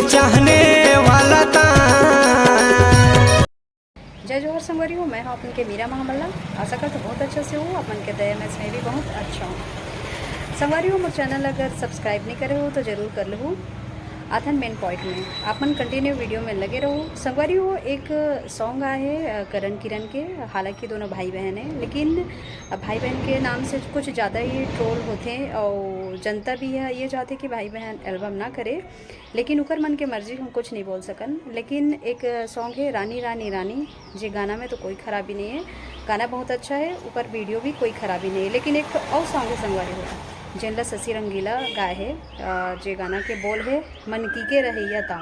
चाहने वाला था। जय जोहर संगवारी हूँ, मैं हूँ अपन के मीरा महामल्ला। आशा करते बहुत अच्छे से हूँ, अपन के दया में मैं भी बहुत अच्छा हूँ। संगवारी हूँ, मोर चैनल अगर सब्सक्राइब नहीं करे हो तो ज़रूर कर लो। आथन मेन पॉइंट में अपन कंटिन्यू वीडियो में लगे रहो। संगवारी हो, एक सॉन्ग आए करण किरण के, हालांकि दोनों भाई बहन हैं, लेकिन भाई बहन के नाम से कुछ ज़्यादा ही ट्रोल होते हैं और जनता भी है ये चाहते कि भाई बहन एल्बम ना करे, लेकिन उकर मन के मर्जी हम कुछ नहीं बोल सकन। लेकिन एक सॉन्ग है रानी रानी रानी, जे गाना में तो कोई ख़राबी नहीं है, गाना बहुत अच्छा है, ऊपर वीडियो भी कोई ख़राबी नहीं है। लेकिन एक और सॉन्ग है संगवारी हो जिनला शशि रंगीला गाए है, जे गाना के बोल है मन की के रहिया ता,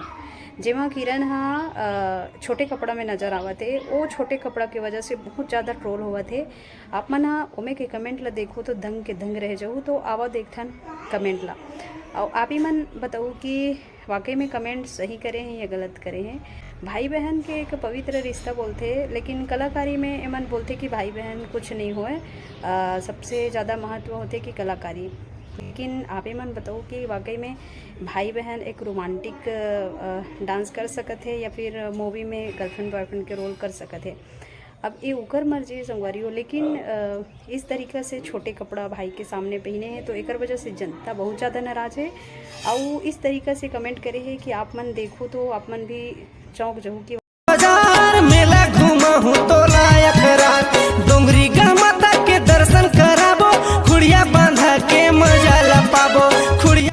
जेमा किरण हाँ छोटे कपड़ा में नज़र आवत है। वो छोटे कपड़ा की वजह से बहुत ज़्यादा ट्रोल हुआ थे। आप मन हाँ ओमे के कमेंट ला देखो तो दंग के दंग रह जाऊँ। तो आवा देखथन कमेंट ला और आप ही मन बताओ कि वाकई में कमेंट सही करे हैं या गलत करे हैं। भाई बहन के एक पवित्र रिश्ता बोलते हैं, लेकिन कलाकारी में एमन बोलते कि भाई बहन कुछ नहीं होए, सबसे ज़्यादा महत्व होते कि कलाकारी। लेकिन आप ही मन बताओ कि वाकई में भाई बहन एक रोमांटिक डांस कर सकते हैं या फिर मूवी में गर्लफ्रेंड बॉयफ्रेंड के रोल कर सकते हैं। अब ये उकर मर्जी संगवारी हो, लेकिन इस तरीक़ा से छोटे कपड़ा भाई के सामने पहने हैं तो एक वजह से जनता बहुत ज़्यादा नाराज़ है और इस तरीक़ा से कमेंट करे है कि आप मन देखो तो आप मन भी चौंक जाऊँ कि बाजार मेला घूमा हूँ तो लायक रात डोंगरी गा माता के दर्शन कराबो, खुड़िया बांधा के मजा ला पाबो। खुड़िया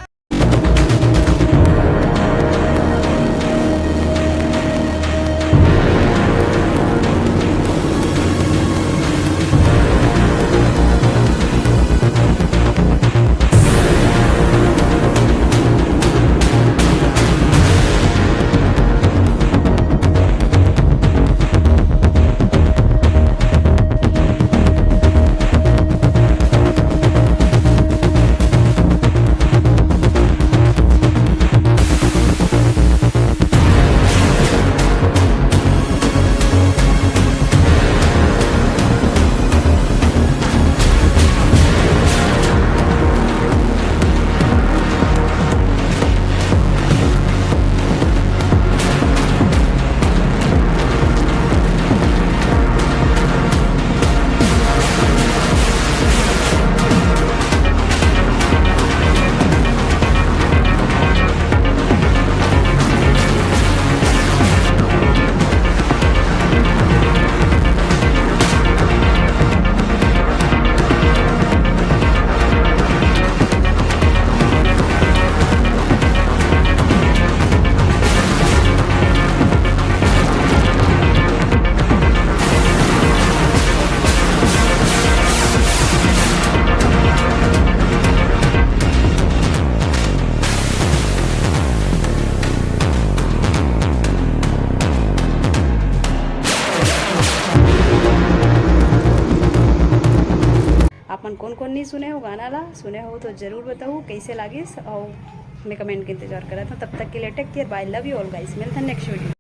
आपन कौन कौन नहीं सुने हो गाना ला, सुने हो तो ज़रूर बताओ कैसे लागिस और मैं कमेंट के इंतजार करा था। तब तक के लिए take care, bye, love you all guys, मिलते हैं नेक्स्ट वीडियो।